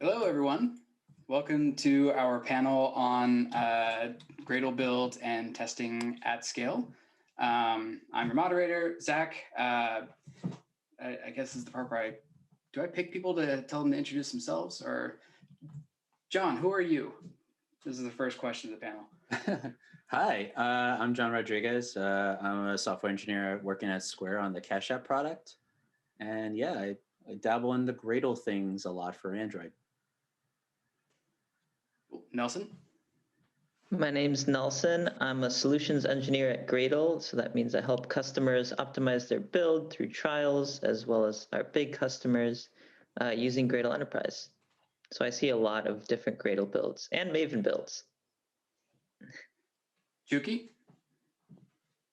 Hello, everyone. Welcome to our panel on Gradle build and testing at scale. I'm your moderator, Zach. I guess this is the part where do I pick people to tell them to introduce themselves? Or John, who are you? This is the first question of the panel. Hi, I'm John Rodriguez. I'm a software engineer working at Square on the Cash App product. And yeah, I dabble in the Gradle things a lot for Android. Nelson? My name's Nelson. I'm a solutions engineer at Gradle. So that means I help customers optimize their build through trials, as well as our big customers using Gradle Enterprise. So I see a lot of different Gradle builds and Maven builds. Chiu-Ki?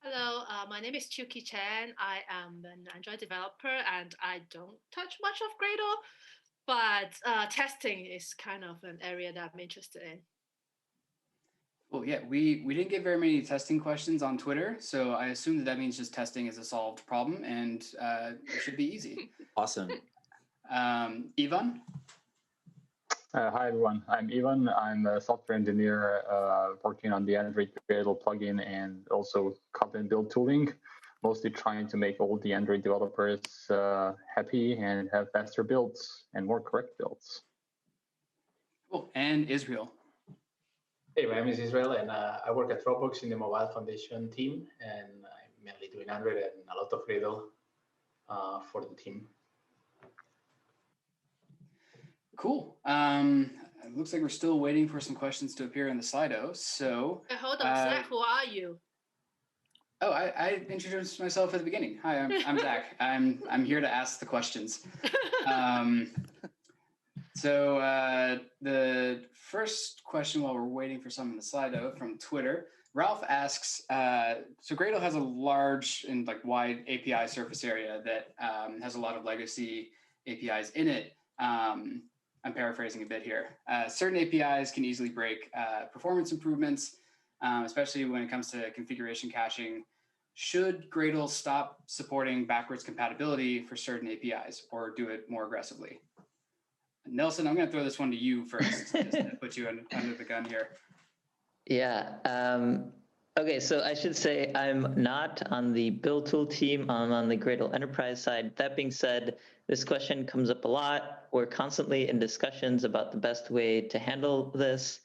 Hello, my name is Chiu-Ki Chen. I am an Android developer and I don't touch much of Gradle, but testing is kind of an area that I'm interested in. Well, yeah, we didn't get very many testing questions on Twitter, so I assume that means just testing is a solved problem and it should be easy. Awesome. Ivan? Hi, everyone. I'm Ivan. I'm a software engineer working on the Android Gradle plugin and also content build tooling, mostly trying to make all the Android developers happy and have faster builds and more correct builds. Cool. And Israel? Hey, my name is Israel, and I work at Dropbox in the mobile foundation team, and I'm mainly doing Android and a lot of Gradle for the team. Cool. It looks like we're still waiting for some questions to appear in the Slido. So hold on, Zach, who are you? Oh, I introduced myself at the beginning. Hi, I'm Zach. I'm here to ask the questions. So the first question, while we're waiting for some in the Slido from Twitter, Ralph asks, so Gradle has a large and wide API surface area that has a lot of legacy APIs in it. I'm paraphrasing a bit here. Certain APIs can easily break performance improvements, especially when it comes to configuration caching. Should Gradle stop supporting backwards compatibility for certain APIs or do it more aggressively? Nelson, I'm going to throw this one to you first, just to put you under the gun here. Yeah. Okay, so I should say I'm not on the build tool team. I'm on the Gradle Enterprise side. That being said, this question comes up a lot. We're constantly in discussions about the best way to handle this.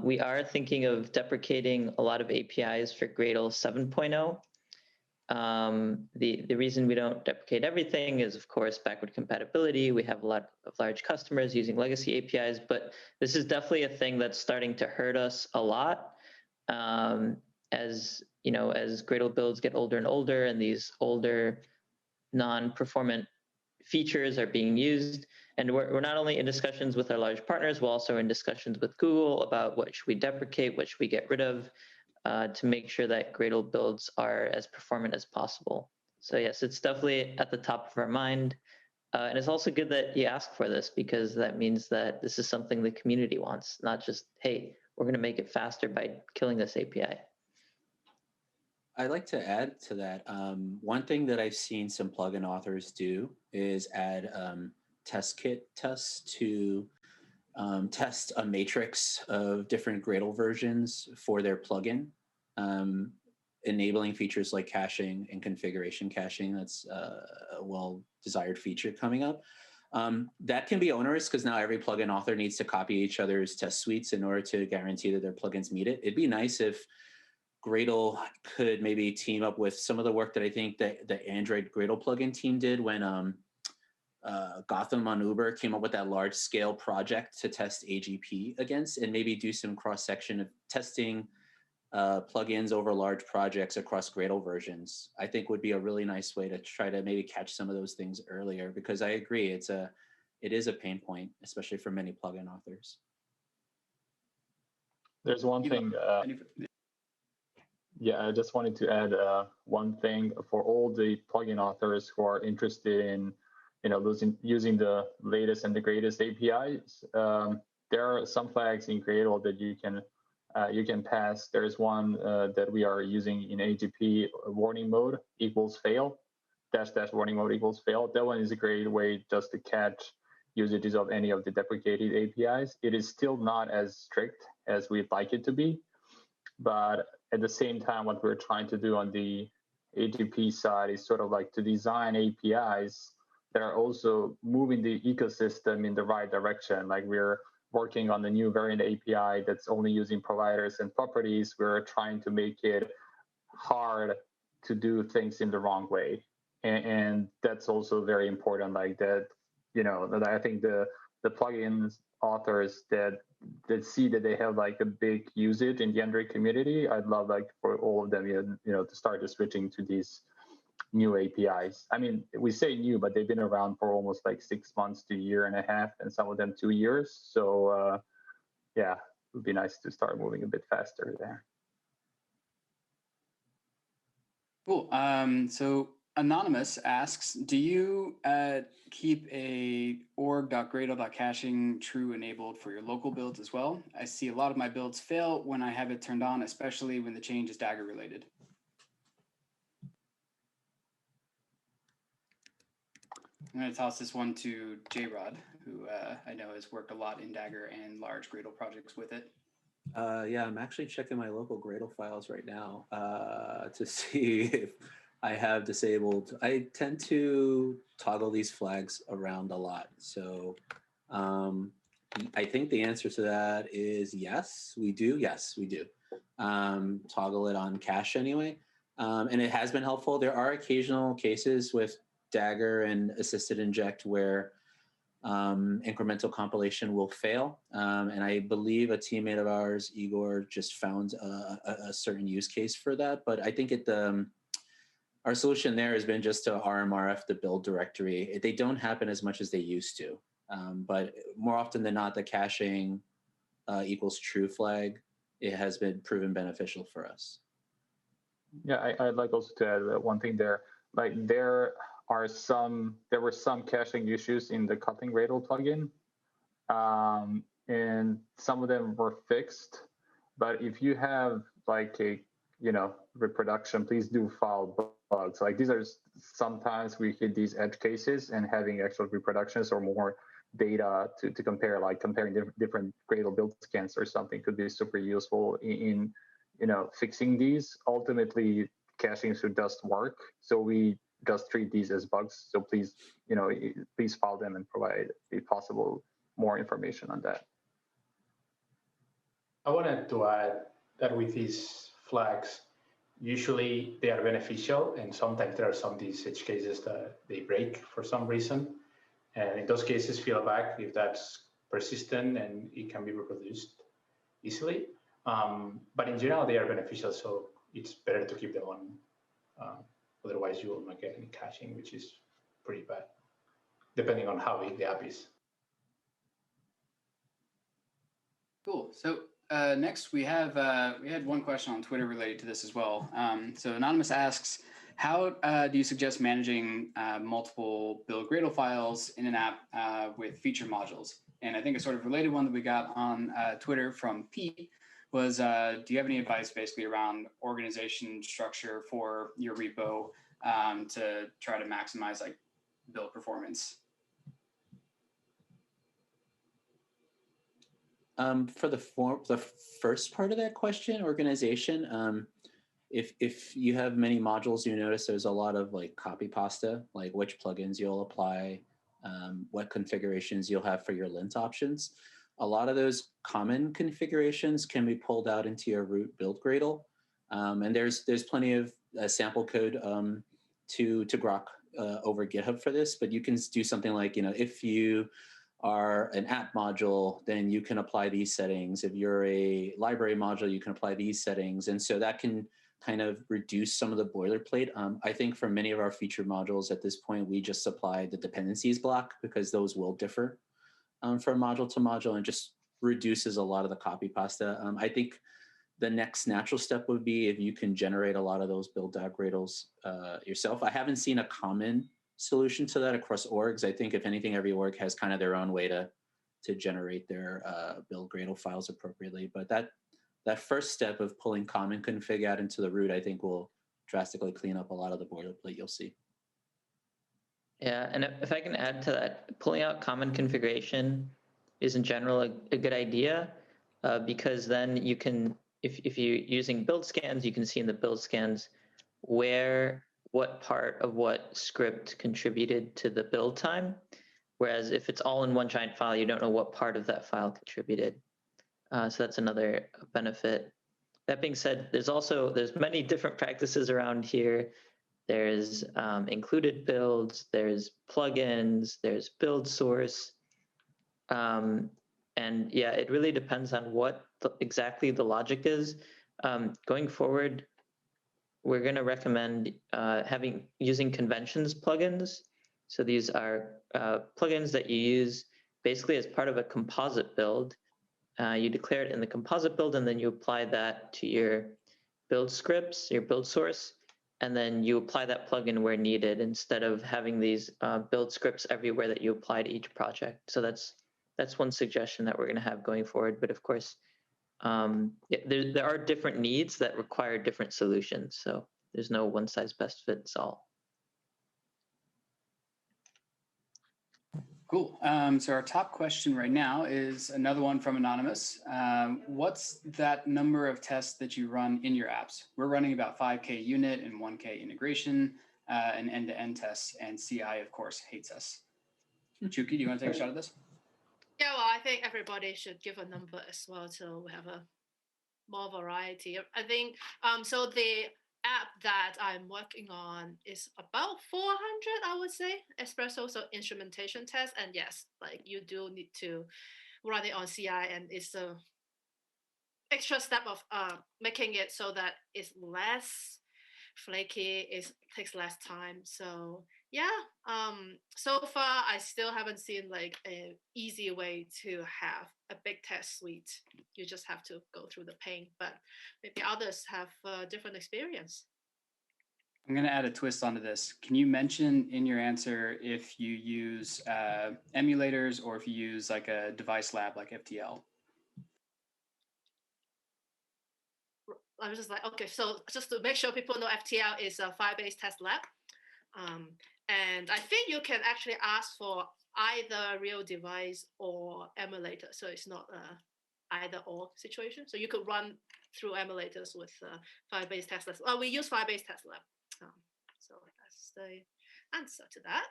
We are thinking of deprecating a lot of APIs for Gradle 7.0. The reason we don't deprecate everything is, of course, backward compatibility. We have a lot of large customers using legacy APIs, but this is definitely a thing that's starting to hurt us a lot. As Gradle builds get older and older, and these older non-performant features are being used. And we're not only in discussions with our large partners, we're also in discussions with Google about what should we deprecate, what should we get rid of, to make sure that Gradle builds are as performant as possible. So yes, it's definitely at the top of our mind. And it's also good that you ask for this, because that means that this is something the community wants, not just, hey, we're going to make it faster by killing this API. I'd like to add to that. One thing that I've seen some plugin authors do is add test kit tests to test a matrix of different Gradle versions for their plugin, enabling features like caching and configuration caching. That's a well-desired feature coming up. That can be onerous because now every plugin author needs to copy each other's test suites in order to guarantee that their plugins meet it. It'd be nice if Gradle could maybe team up with some of the work that I think that the Android Gradle plugin team did when Gotham on Uber came up with that large scale project to test AGP against, and maybe do some cross-section of testing plugins over large projects across Gradle versions. I think would be a really nice way to try to maybe catch some of those things earlier, because I agree it is a pain point, especially for many plugin authors. There's one thing. Yeah, I just wanted to add one thing for all the plugin authors who are interested in, using the latest and the greatest APIs. There are some flags in Gradle that you can pass. There's one that we are using in AGP, warning mode equals fail, -- warning mode equals fail. That one is a great way just to catch usages of any of the deprecated APIs. It is still not as strict as we'd like it to be. But at the same time, what we're trying to do on the ATP side is sort of like to design APIs that are also moving the ecosystem in the right direction. Like we're working on the new variant API that's only using providers and properties. We're trying to make it hard to do things in the wrong way. And that's also very important. Like that, that I think the plugins authors that see that they have like a big usage in the Android community, I'd love like for all of them, to start switching to these new APIs. I mean, we say new, but they've been around for almost like 6 months to a year and a half, and some of them 2 years. So yeah, it would be nice to start moving a bit faster there. Cool. So Anonymous asks, do you keep a org.gradle.caching true enabled for your local builds as well? I see a lot of my builds fail when I have it turned on, especially when the change is Dagger related. I'm going to toss this one to J-Rod, who I know has worked a lot in Dagger and large Gradle projects with it. Yeah, I'm actually checking my local Gradle files right now to see if I have disabled. I tend to toggle these flags around a lot. So I think the answer to that is yes, we do. Yes, we do. Toggle it on cache anyway. And it has been helpful. There are occasional cases with Dagger and assisted inject where incremental compilation will fail. And I believe a teammate of ours, Igor, just found a certain use case for that. But I think our solution there has been just to RMRF the build directory. They don't happen as much as they used to. But more often than not, the caching equals true flag, it has been proven beneficial for us. Yeah, I'd like also to add one thing there. Like there were some caching issues in the Kotlin Gradle plugin, and some of them were fixed. But if you have like a reproduction, please do file bugs. Like these are sometimes we hit these edge cases, and having actual reproductions or more data to compare, like comparing different Gradle build scans or something, could be super useful in fixing these. Ultimately, caching should just work, so we just treat these as bugs. So please, please file them and provide, if possible, more information on that. I wanted to add that with these flags, usually they are beneficial, and sometimes there are some these edge cases that they break for some reason. And in those cases, feel back if that's persistent and it can be reproduced easily. But in general, they are beneficial, so it's better to keep them on. Otherwise, you will not get any caching, which is pretty bad, depending on how big the app is. Cool. So next we had one question on Twitter related to this as well. So Anonymous asks, how do you suggest managing multiple build Gradle files in an app with feature modules? And I think a sort of related one that we got on Twitter from Pete was, do you have any advice basically around organization structure for your repo to try to maximize like build performance? For the first part of that question, organization, if you have many modules, you notice there's a lot of like copy pasta, like which plugins you'll apply, what configurations you'll have for your lint options. A lot of those common configurations can be pulled out into your root build Gradle. And there's plenty of sample code to grok over GitHub for this, but you can do something like, if you are an app module, then you can apply these settings. If you're a library module, you can apply these settings. And so that can kind of reduce some of the boilerplate. I think for many of our feature modules at this point, we just supply the dependencies block because those will differ from module to module, and just reduces a lot of the copy pasta. I think the next natural step would be if you can generate a lot of those build.gradles yourself. I haven't seen a common solution to that across orgs. I think if anything, every org has kind of their own way to generate their build Gradle files appropriately. But that first step of pulling common config out into the root, I think will drastically clean up a lot of the boilerplate you'll see. Yeah, and if I can add to that, pulling out common configuration is in general a good idea because then you can, if you're using build scans, you can see in the build scans what part of what script contributed to the build time. Whereas if it's all in one giant file, you don't know what part of that file contributed. So that's another benefit. That being said, there's many different practices around here. There's included builds, there's plugins, there's build source. And yeah, it really depends on what exactly the logic is. Going forward, we're going to recommend using conventions plugins. So these are plugins that you use basically as part of a composite build. You declare it in the composite build, and then you apply that to your build scripts, your build source, and then you apply that plugin where needed instead of having these build scripts everywhere that you apply to each project. So that's one suggestion that we're going to have going forward. But of course, there are different needs that require different solutions. So there's no one size best fits all. Cool. So our top question right now is another one from Anonymous. What's that number of tests that you run in your apps? We're running about 5K unit and 1K integration and end-to-end tests, and CI, of course, hates us. Chiu-Ki, do you want to take a shot at this? Yeah, well, I think everybody should give a number as well, so we have a more variety. I think so the app that I'm working on is about 400, I would say, espresso, so instrumentation test. And yes, like you do need to run it on CI, and it's a extra step of making it so that it's less flaky, it takes less time. So yeah, so far I still haven't seen like an easy way to have a big test suite. You just have to go through the pain, but maybe others have a different experience. I'm going to add a twist onto this. Can you mention in your answer if you use emulators or if you use like a device lab like FTL? I was just like, okay, so just to make sure people know, FTL is a Firebase test lab. And I think you can actually ask for either real device or emulator. So it's not either or situation. So you could run through emulators with Firebase test labs. Well, we use Firebase test lab. So that's the answer to that.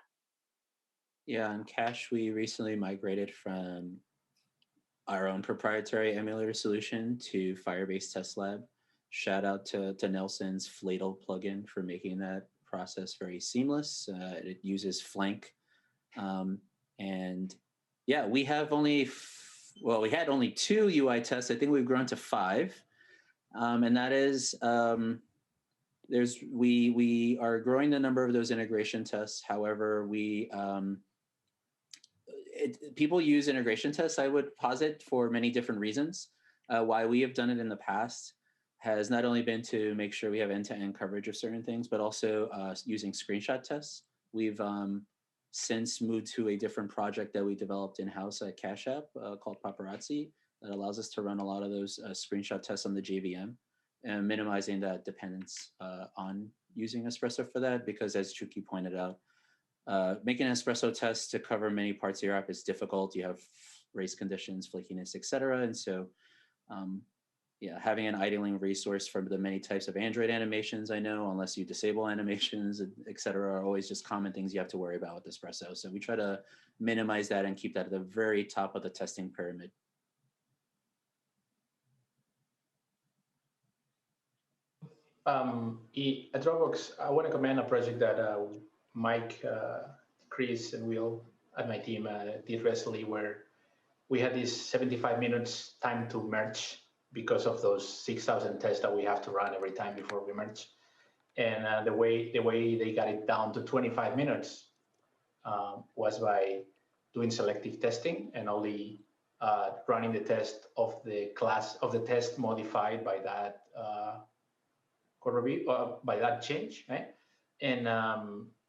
Yeah, on Cache, we recently migrated from our own proprietary emulator solution to Firebase Test Lab. Shout out to Nelson's Fladle plugin for making that process very seamless. It uses Flank. And yeah, we have we had only 2 UI tests. I think we've grown to 5. And that is, we are growing the number of those integration tests. However, people use integration tests, I would posit, for many different reasons. Why we have done it in the past has not only been to make sure we have end-to-end coverage of certain things, but also using screenshot tests. We've since moved to a different project that we developed in-house at Cash App called Paparazzi that allows us to run a lot of those screenshot tests on the JVM and minimizing that dependence on using Espresso for that, because as Chiu-Ki pointed out, making an Espresso test to cover many parts of your app is difficult. You have race conditions, flakiness, etc. And so yeah, having an idling resource for the many types of Android animations, I know, unless you disable animations, et cetera, are always just common things you have to worry about with Espresso. So we try to minimize that and keep that at the very top of the testing pyramid. At Dropbox, I want to commend a project that Mike, Chris, and Will at my team did recently, where we had this 75 minutes time to merge because of those 6,000 tests that we have to run every time before we merge. And the way they got it down to 25 minutes was by doing selective testing and only running the test of the class of the test modified by that code review, by that change, right? And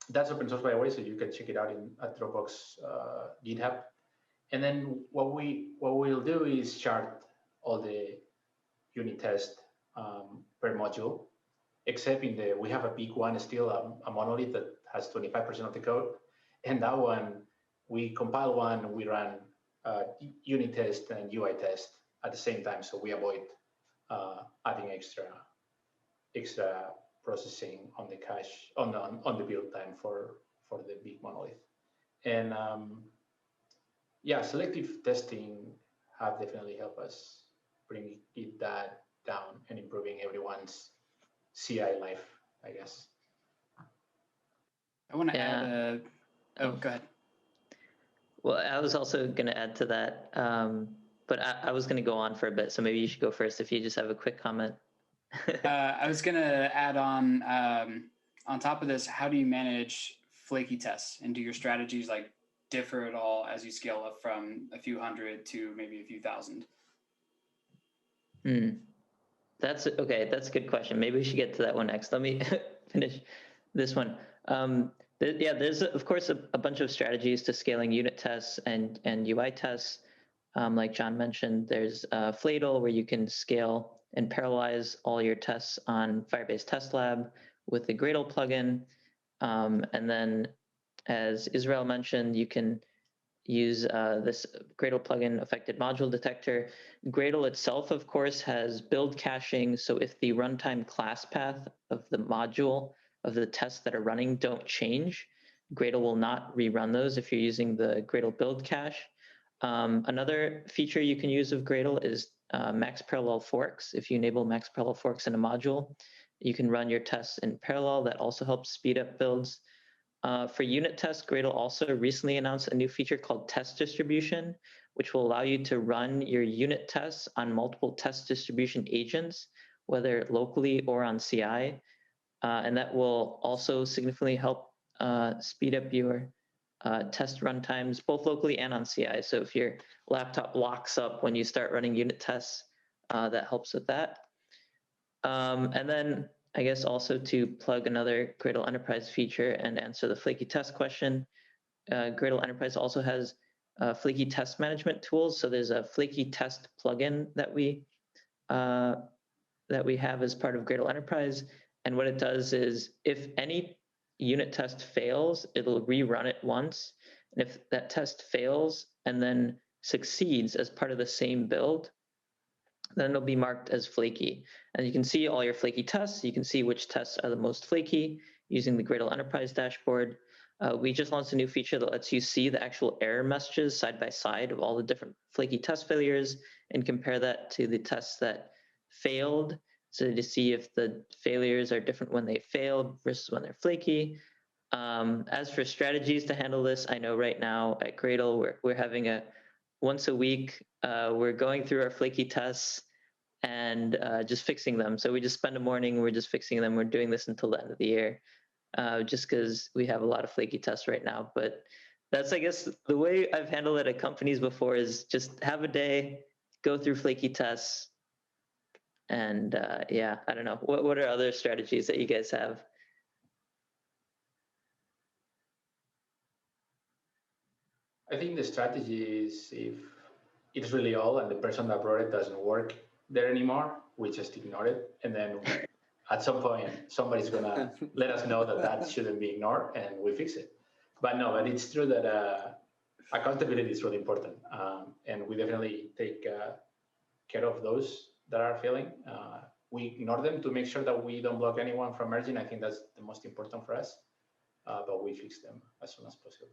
that's open source, by the way, so you can check it out at Dropbox GitHub. And then what we'll do is chart all the unit tests per module, except we have a big one still, a monolith that has 25% of the code. And that one, we compile one, we run unit test and UI test at the same time, so we avoid adding extra processing on the cache on the build time for the big monolith. And yeah, selective testing have definitely helped us bring that down and improving everyone's CI life, I guess. I want to add go ahead. Well, I was also going to add to that, but I was going to go on for a bit, so maybe you should go first if you just have a quick comment. I was going to add on top of this, how do you manage flaky tests, and do your strategies like differ at all as you scale up from a few hundred to maybe a few thousand? That's okay. That's a good question. Maybe we should get to that one next. Let me finish this one. Yeah, there's of course a bunch of strategies to scaling unit tests and UI tests. Like John mentioned, there's Fladle, where you can scale and parallelize all your tests on Firebase Test Lab with the Gradle plugin. And then, as Israel mentioned, you can use this Gradle plugin affected module detector. Gradle itself, of course, has build caching. So if the runtime class path of the module of the tests that are running don't change, Gradle will not rerun those if you're using the Gradle build cache. Another feature you can use of Gradle is max parallel forks. If you enable max parallel forks in a module, you can run your tests in parallel. That also helps speed up builds. For unit tests, Gradle also recently announced a new feature called test distribution, which will allow you to run your unit tests on multiple test distribution agents, whether locally or on CI. And that will also significantly help speed up your test runtimes, both locally and on CI. So if your laptop locks up when you start running unit tests, that helps with that. And then I guess also to plug another Gradle Enterprise feature and answer the flaky test question, Gradle Enterprise also has flaky test management tools. So there's a flaky test plugin that we have as part of Gradle Enterprise. And what it does is if any unit test fails, it'll rerun it once. And if that test fails and then succeeds as part of the same build, then it'll be marked as flaky. And you can see all your flaky tests. You can see which tests are the most flaky using the Gradle Enterprise dashboard. We just launched a new feature that lets you see the actual error messages side by side of all the different flaky test failures and compare that to the tests that failed. So to see if the failures are different when they failed versus when they're flaky. As for strategies to handle this, I know right now at Gradle, we're having a once a week, we're going through our flaky tests and just fixing them. So we just spend a morning, we're just fixing them. We're doing this until the end of the year, just because we have a lot of flaky tests right now. But that's, I guess, the way I've handled it at companies before is just have a day, go through flaky tests. And yeah, I don't know. What are other strategies that you guys have? I think the strategy is if it's really old and the person that brought it doesn't work there anymore, we just ignore it. And then at some point, somebody's going to let us know that shouldn't be ignored and we fix it. But no, but it's true that accountability is really important. And we definitely take care of those that are failing. We ignore them to make sure that we don't block anyone from merging. I think that's the most important for us. But we fix them as soon as possible.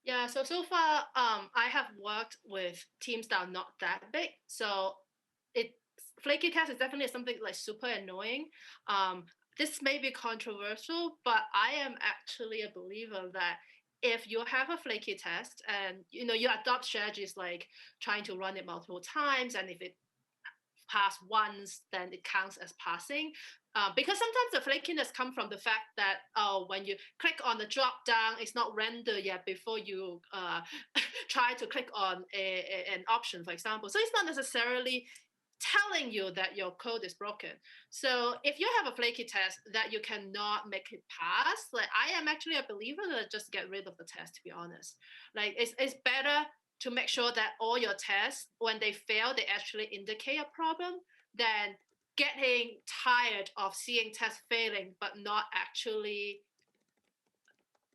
Yeah, so far, I have worked with teams that are not that big. So flaky test is definitely something like super annoying. This may be controversial, but I am actually a believer that if you have a flaky test and you adopt strategies like trying to run it multiple times, and if it pass once, then it counts as passing. Because sometimes the flakiness comes from the fact that when you click on the drop down, it's not rendered yet before you try to click on an option, for example. So it's not necessarily telling you that your code is broken. So if you have a flaky test that you cannot make it pass, like I am actually a believer that just get rid of the test, to be honest. Like it's better to make sure that all your tests, when they fail, they actually indicate a problem than getting tired of seeing tests failing but not actually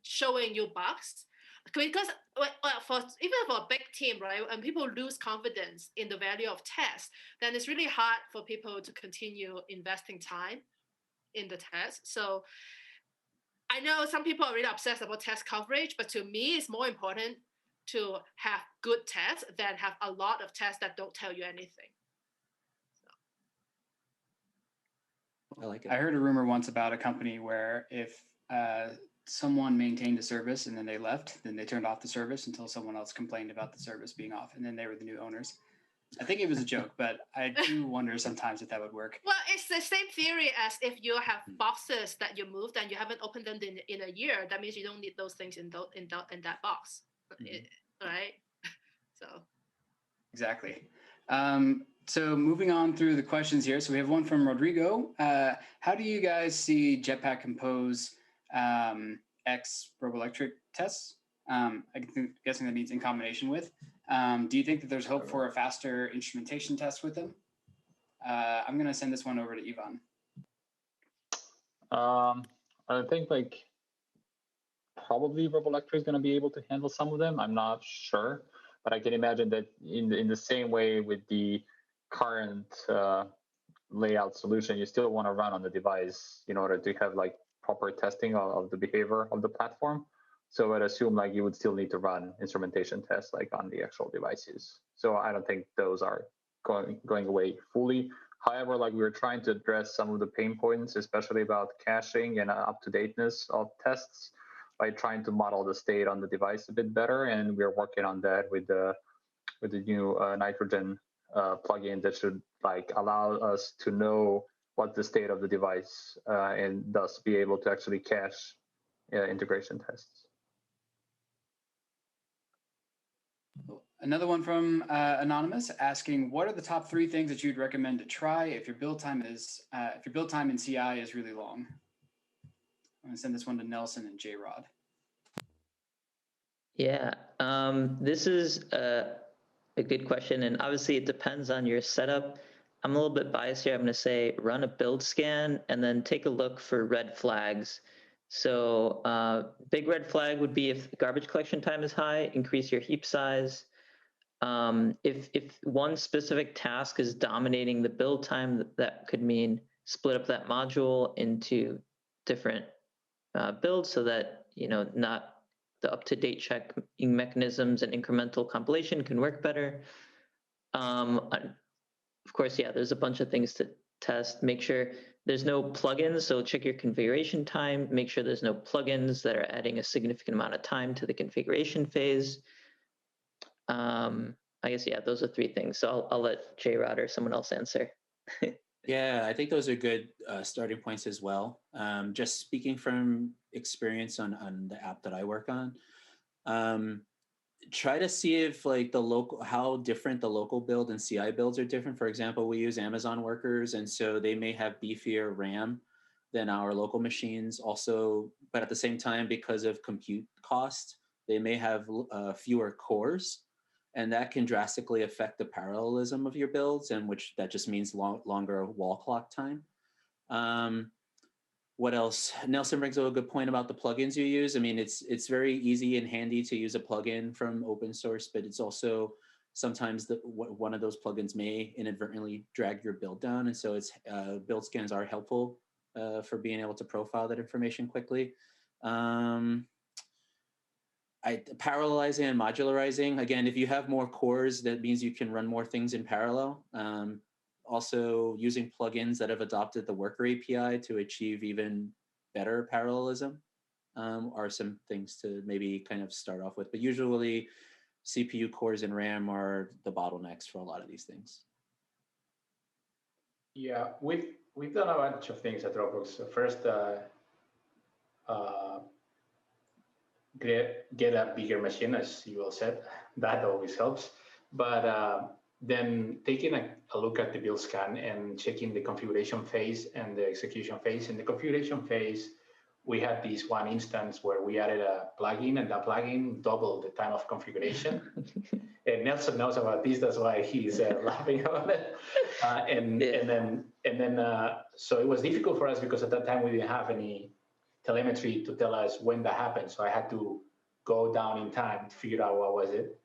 showing you bugs. Because even for a big team, right, and people lose confidence in the value of tests, then it's really hard for people to continue investing time in the test. So I know some people are really obsessed about test coverage, but to me, it's more important to have good tests than have a lot of tests that don't tell you anything. I like it. I heard a rumor once about a company where if someone maintained a service and then they left, then they turned off the service until someone else complained about the service being off, and then they were the new owners. I think it was a joke, but I do wonder sometimes if that would work. Well, it's the same theory as if you have boxes that you moved and you haven't opened them in a year. That means you don't need those things in that box, right? So exactly. So moving on through the questions here. So we have one from Rodrigo. How do you guys see Jetpack Compose X Roboelectric tests? I'm guessing that means in combination with. Do you think that there's hope for a faster instrumentation test with them? I'm going to send this one over to Ivan. I think probably Roboelectric is going to be able to handle some of them. I'm not sure, but I can imagine that in the same way with the current layout solution, you still want to run on the device in order to have proper testing of the behavior of the platform. So I'd assume you would still need to run instrumentation tests on the actual devices. So I don't think those are going away fully. However, we were trying to address some of the pain points, especially about caching and up-to-dateness of tests, by trying to model the state on the device a bit better. And we're working on that with the new nitrogen plugin that should allow us to know what the state of the device and thus be able to actually cache integration tests. Another one from Anonymous asking, what are the top 3 things that you'd recommend to try if your build time in CI is really long? I'm going to send this one to Nelson and J-Rod. Yeah, this is a good question, and obviously it depends on your setup. I'm a little bit biased here. I'm going to say run a build scan and then take a look for red flags. So big red flag would be if garbage collection time is high, increase your heap size. If one specific task is dominating the build time, that could mean split up that module into different builds so that not the up-to-date checking mechanisms and incremental compilation can work better. Of course, yeah, there's a bunch of things to test. Make sure there's no plugins, so check your configuration time. Make sure there's no plugins that are adding a significant amount of time to the configuration phase. I guess, yeah, those are 3 things. So I'll let J-Rod or someone else answer. Yeah, I think those are good starting points as well. Just speaking from experience on the app that I work on, try to see if how different the local build and CI builds are different. For example, we use Amazon workers, and so they may have beefier RAM than our local machines. Also, but at the same time, because of compute cost, they may have fewer cores. And that can drastically affect the parallelism of your builds, and that just means longer wall clock time. What else? Nelson brings up a good point about the plugins you use. I mean, it's very easy and handy to use a plugin from open source, but it's also sometimes one of those plugins may inadvertently drag your build down. And so build scans are helpful for being able to profile that information quickly. Parallelizing and modularizing, again, if you have more cores, that means you can run more things in parallel. Also using plugins that have adopted the worker API to achieve even better parallelism are some things to maybe kind of start off with. But usually CPU cores and RAM are the bottlenecks for a lot of these things. Yeah, we've done a bunch of things at Dropbox. First, get a bigger machine, as you all said. That always helps. But then taking a look at the build scan and checking the configuration phase and the execution phase. In the configuration phase, we had this one instance where we added a plugin, and that plugin doubled the time of configuration. And Nelson knows about this, that's why he's laughing about it. And then so it was difficult for us because at that time we didn't have any telemetry to tell us when that happened. So I had to go down in time to figure out what was it.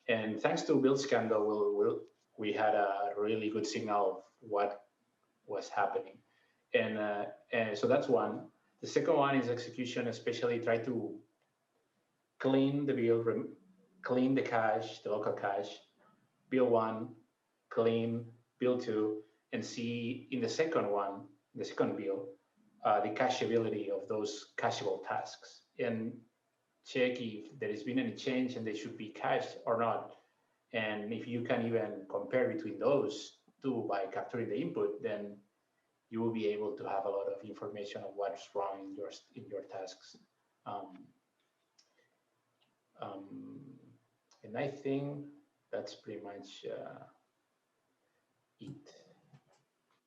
And thanks to build scan, though, we had a really good signal of what was happening. And so that's one. The second one is execution, especially try to clean the build, clean the cache, the local cache, build one, clean, build two, and see in the second one, the second build, the cacheability of those cacheable tasks, and check if there has been any change and they should be cached or not. And if you can even compare between those two by capturing the input, then you will be able to have a lot of information of what's wrong in your tasks. And I think that's pretty much it.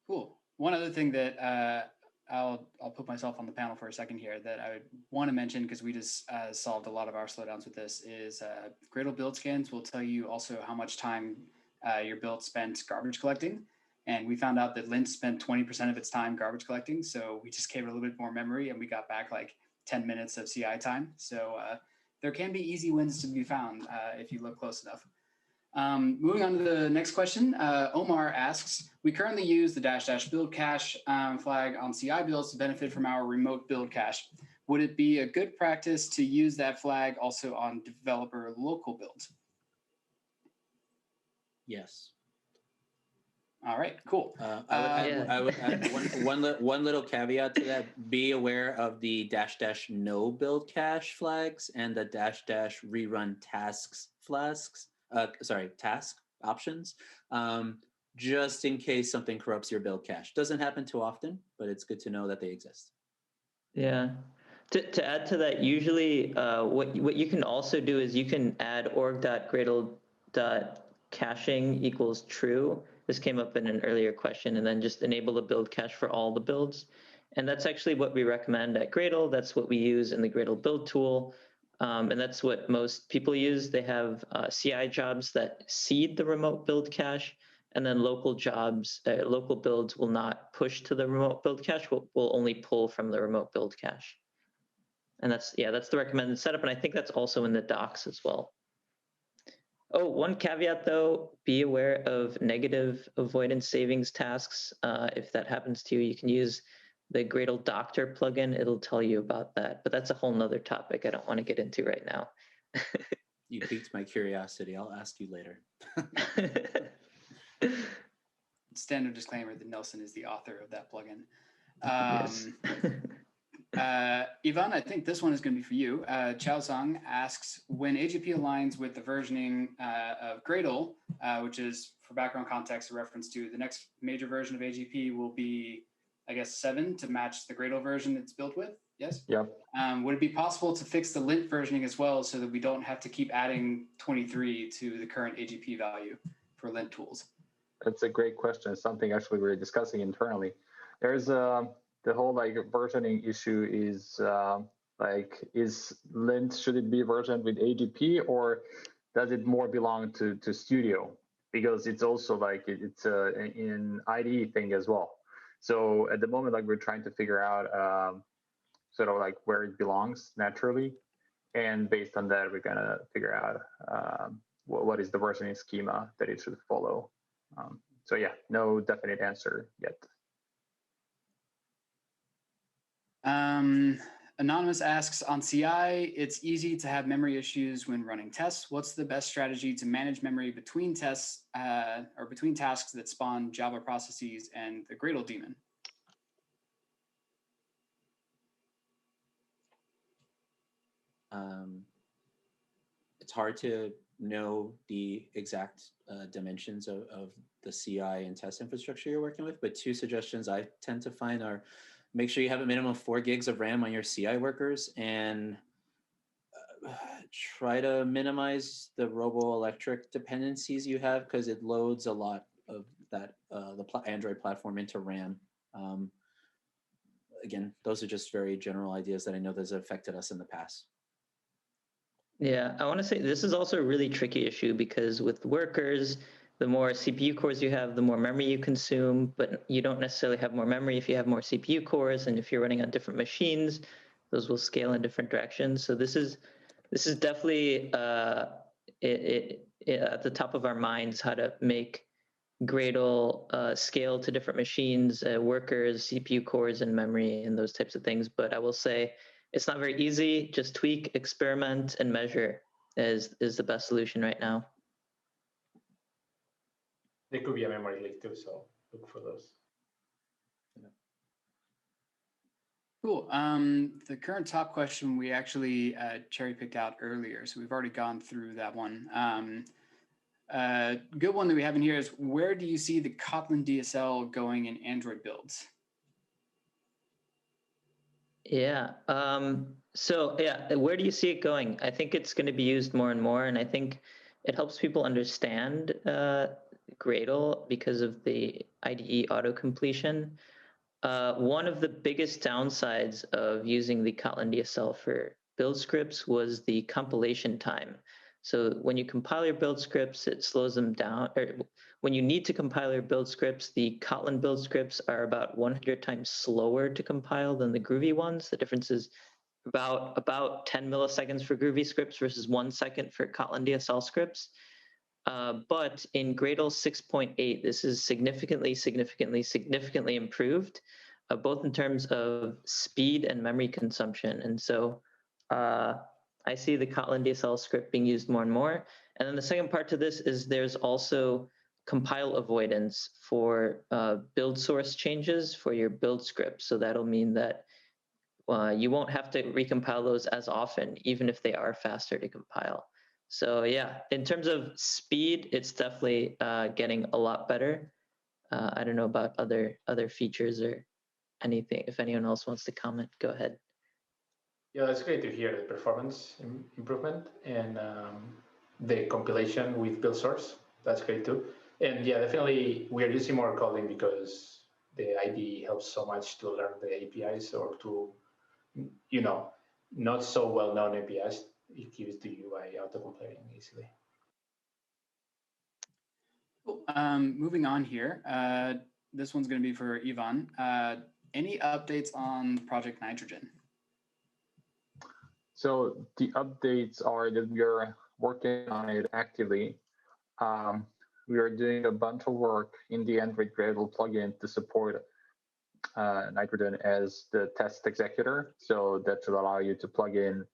Cool. One other thing that I'll put myself on the panel for a second here that I would want to mention, because we just solved a lot of our slowdowns with this, is Gradle build scans will tell you also how much time your build spent garbage collecting. And we found out that Lint spent 20% of its time garbage collecting. So we just gave it a little bit more memory and we got back like 10 minutes of CI time. So there can be easy wins to be found if you look close enough. Moving on to the next question, Omar asks, we currently use the -- build cache flag on CI builds to benefit from our remote build cache. Would it be a good practice to use that flag also on developer local builds? Yes. All right, cool. I would add one little caveat to that. Be aware of the -- no build cache flags and the -- rerun tasks flags. Task options, just in case something corrupts your build cache. Doesn't happen too often, but it's good to know that they exist. Yeah. To add to that, usually what you can also do is you can add org.gradle.caching equals true. This came up in an earlier question, and then just enable the build cache for all the builds. And that's actually what we recommend at Gradle. That's what we use in the Gradle build tool. And that's what most people use. They have CI jobs that seed the remote build cache, and then local jobs, local builds will not push to the remote build cache, will only pull from the remote build cache. And that's the recommended setup. And I think that's also in the docs as well. Oh, one caveat though, be aware of negative avoidance savings tasks. If that happens to you, you can use the Gradle Doctor plugin. It'll tell you about that, but that's a whole nother topic I don't want to get into right now. You piqued my curiosity. I'll ask you later. Standard disclaimer that Nelson is the author of that plugin. Yes. Ivan, I think this one is going to be for you. Chao Song asks, when AGP aligns with the versioning of Gradle, which is, for background context, a reference to the next major version of AGP will be, I guess, 7 to match the Gradle version it's built with. Yes? Yep. Would it be possible to fix the lint versioning as well so that we don't have to keep adding 23 to the current AGP value for lint tools? That's a great question. It's something actually we're discussing internally. There's the whole versioning issue is is lint, should it be versioned with AGP or does it more belong to Studio? Because it's also it's an IDE thing as well. So at the moment, we're trying to figure out sort of where it belongs naturally, and based on that, we're gonna figure out what is the versioning schema that it should follow. So yeah, no definite answer yet. Anonymous asks, on CI, it's easy to have memory issues when running tests. What's the best strategy to manage memory between tests or between tasks that spawn Java processes and the Gradle daemon? It's hard to know the exact dimensions of the CI and test infrastructure you're working with, but 2 suggestions I tend to find are: make sure you have a minimum of 4 gigs of RAM on your CI workers, and try to minimize the roboelectric dependencies you have, because it loads a lot of that the Android platform into RAM. Again, those are just very general ideas that I know that's affected us in the past. Yeah, I want to say this is also a really tricky issue, because with workers, the more CPU cores you have, the more memory you consume, but you don't necessarily have more memory if you have more CPU cores, and if you're running on different machines, those will scale in different directions. So this is definitely at the top of our minds, how to make Gradle scale to different machines, workers, CPU cores, and memory, and those types of things. But I will say it's not very easy. Just tweak, experiment, and measure is the best solution right now. There could be a memory leak too, so look for those. Cool. The current top question we actually cherry picked out earlier, so we've already gone through that one. Good one that we have in here is, where do you see the Kotlin DSL going in Android builds? Yeah. So yeah, where do you see it going? I think it's going to be used more and more, and I think it helps people understand Gradle because of the IDE auto-completion. One of the biggest downsides of using the Kotlin DSL for build scripts was the compilation time. So when you compile your build scripts, it slows them down. Or when you need to compile your build scripts, the Kotlin build scripts are about 100 times slower to compile than the Groovy ones. The difference is about 10 milliseconds for Groovy scripts versus 1 second for Kotlin DSL scripts. But in Gradle 6.8, this is significantly improved, both in terms of speed and memory consumption. And so I see the Kotlin DSL script being used more and more. And then the second part to this is there's also compile avoidance for build source changes for your build script. So that'll mean that you won't have to recompile those as often, even if they are faster to compile. So yeah, in terms of speed, it's definitely getting a lot better. I don't know about other features or anything. If anyone else wants to comment, go ahead. Yeah, that's great to hear the performance improvement and the compilation with build source. That's great too. And yeah, definitely we are using more Kotlin because the IDE helps so much to learn the APIs, or to, not so well-known APIs. It gives the UI auto-completing easily. Cool. Moving on here. This one's going to be for Ivan. Any updates on Project Nitrogen? So the updates are that we are working on it actively. We are doing a bunch of work in the Android Gradle plugin to support Nitrogen as the test executor. So that should allow you to plug in,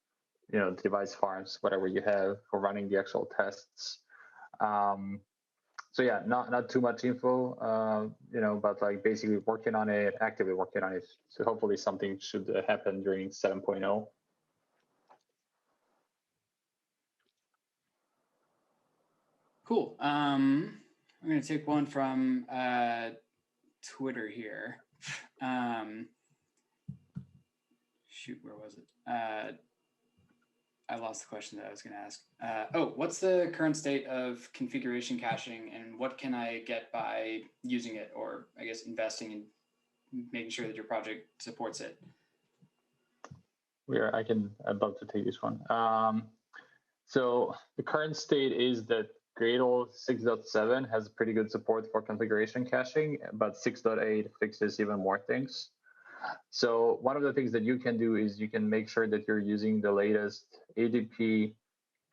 device farms, whatever you have for running the actual tests. So yeah, not too much info, but like basically working on it, actively working on it. So hopefully something should happen during 7.0. Cool. I'm going to take one from Twitter here. Shoot, where was it? I lost the question that I was going to ask. What's the current state of configuration caching, and what can I get by using it, or I guess investing in making sure that your project supports it? I'd love to take this one. So the current state is that Gradle 6.7 has pretty good support for configuration caching, but 6.8 fixes even more things. So one of the things that you can do is you can make sure that you're using the latest ADP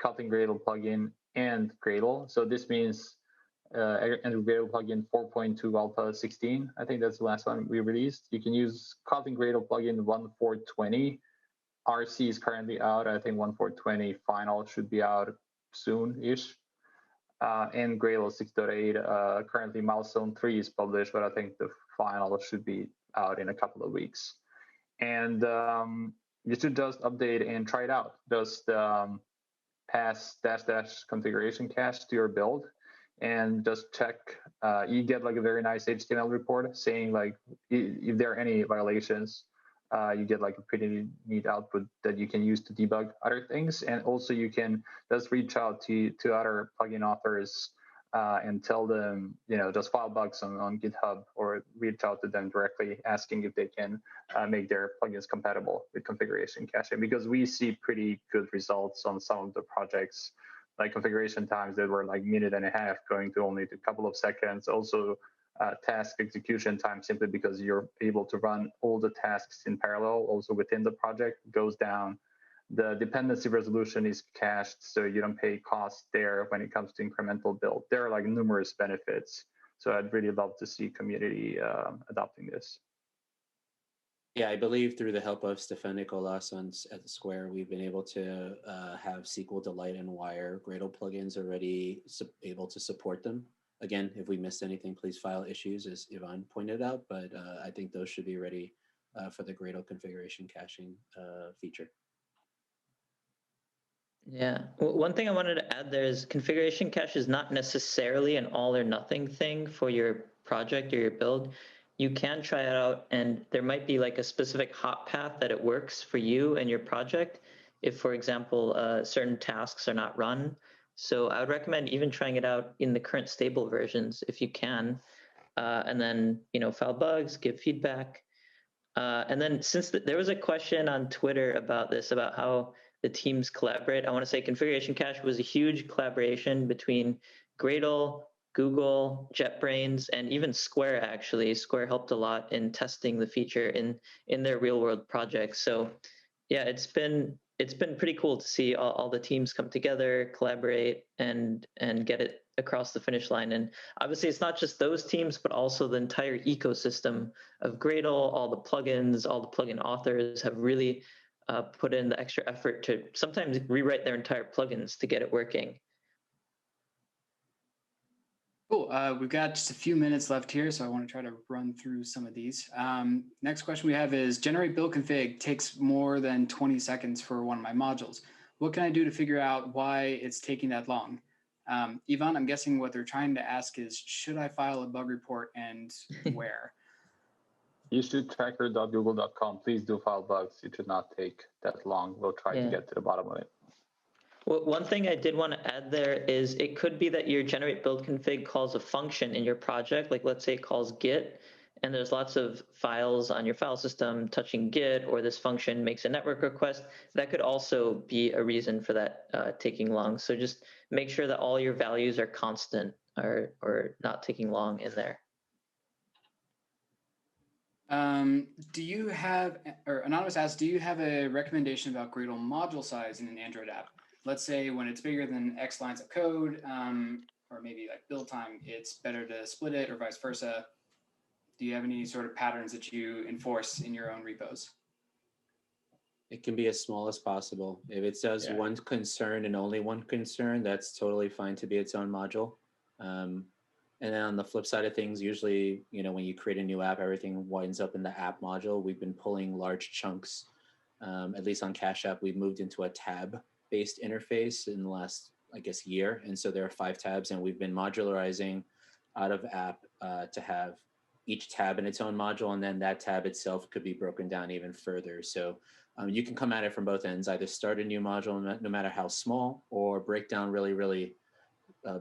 Kotlin Gradle plugin and Gradle. So this means Android Gradle plugin 4.2 Alpha 16. I think that's the last one we released. You can use Kotlin Gradle plugin 1.4.20. RC is currently out. I think 1.4.20 final should be out soon-ish. And Gradle 6.8, currently Milestone 3 is published, but I think the final should be out in a couple of weeks. And you should just update and try it out. Just pass -- configuration cache to your build and just check. You get like a very nice HTML report saying like if there are any violations. You get like a pretty neat output that you can use to debug other things. And also you can just reach out to other plugin authors and tell them, just file bugs on GitHub, or reach out to them directly asking if they can make their plugins compatible with configuration caching, because we see pretty good results on some of the projects, like configuration times that were like 1.5 minutes going to only a couple of seconds. Also, task execution time simply because you're able to run all the tasks in parallel also within the project goes down. The dependency resolution is cached, so you don't pay costs there when it comes to incremental build. There are like numerous benefits. So I'd really love to see community adopting this. Yeah, I believe through the help of Stefan Nicolas at the Square, we've been able to have SQLite and Wire Gradle plugins already able to support them. Again, if we missed anything, please file issues, as Ivan pointed out, but I think those should be ready for the Gradle configuration caching feature. Yeah, one thing I wanted to add there is configuration cache is not necessarily an all or nothing thing for your project or your build. You can try it out, and there might be like a specific hot path that it works for you and your project if, for example, certain tasks are not run. So I would recommend even trying it out in the current stable versions if you can, and then file bugs, give feedback. And then since there was a question on Twitter about this, about how the teams collaborate, I want to say configuration cache was a huge collaboration between Gradle, Google, JetBrains, and even Square. Actually, Square helped a lot in testing the feature in their real world projects. So yeah, it's been pretty cool to see all the teams come together, collaborate, and get it across the finish line. And obviously, it's not just those teams, but also the entire ecosystem of Gradle. All the plugins, all the plugin authors have really put in the extra effort to sometimes rewrite their entire plugins to get it working. Cool. We've got just a few minutes left here, so I want to try to run through some of these. Next question we have is, generate build config takes more than 20 seconds for one of my modules. What can I do to figure out why it's taking that long? Ivan, I'm guessing what they're trying to ask is, should I file a bug report and where? You should tracker.google.com. Please do file bugs. It should not take that long. We'll try to get to the bottom of it. Well, one thing I did want to add there is it could be that your generate build config calls a function in your project. Like let's say it calls git, and there's lots of files on your file system touching git, or this function makes a network request. That could also be a reason for that taking long. So just make sure that all your values are constant or not taking long in there. Do you have, or Anonymous asks, do you have a recommendation about Gradle module size in an Android app? Let's say when it's bigger than X lines of code, or maybe like build time, it's better to split it or vice versa. Do you have any sort of patterns that you enforce in your own repos? It can be as small as possible. If it says one concern and only one concern, that's totally fine to be its own module. And then on the flip side of things, usually, when you create a new app, everything winds up in the app module. We've been pulling large chunks, at least on Cash App. We've moved into a tab-based interface in the last, year. And so there are 5 tabs, and we've been modularizing out of app to have each tab in its own module, and then that tab itself could be broken down even further. So you can come at it from both ends, either start a new module, no matter how small, or break down really, really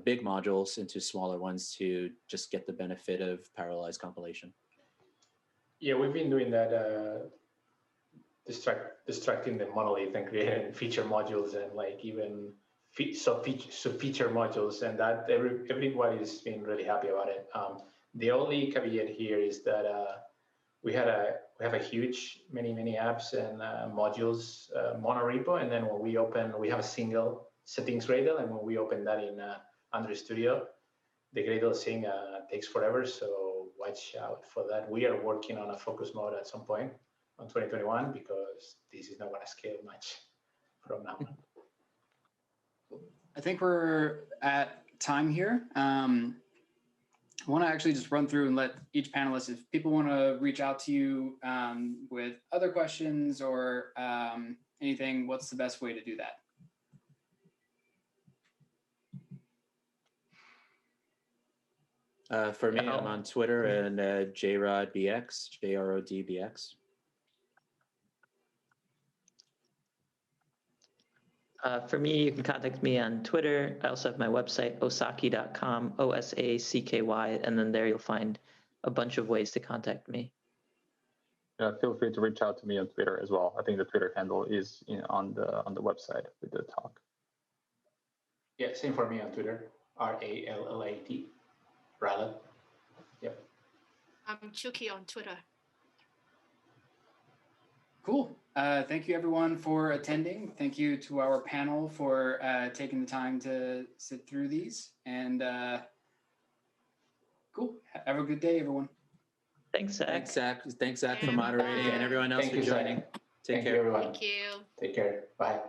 big modules into smaller ones to just get the benefit of parallelized compilation. Yeah, we've been doing that, distracting the monolith and creating feature modules and like even sub-feature modules, and that everybody's been really happy about it. The only caveat here is that we have a huge many apps and modules monorepo, and then when we open, we have a single settings Gradle, and when we open that in Android Studio, the Gradle sync takes forever. So watch out for that. We are working on a focus mode at some point on 2021 because this is not going to scale much from now on. I think we're at time here. I want to actually just run through and let each panelist, if people want to reach out to you with other questions or anything, what's the best way to do that? For me, I'm on Twitter and JRodBX, JRODBX. For me, you can contact me on Twitter. I also have my website, osacky.com, OSACKY, and then there you'll find a bunch of ways to contact me. Feel free to reach out to me on Twitter as well. I think the Twitter handle is on the website with the talk. Yeah, same for me on Twitter, RALLAT, Rallat. Yep. I'm Chiu-Ki on Twitter. Cool. Thank you everyone for attending. Thank you to our panel for taking the time to sit through these. And cool. Have a good day, everyone. Thanks, Zach. Thanks, Zach. Thanks, Zach, for Yeah, moderating, bye. and everyone else Thank for you, Zach. joining. Take Thank care. you, everyone. Thank you. Take care. Bye.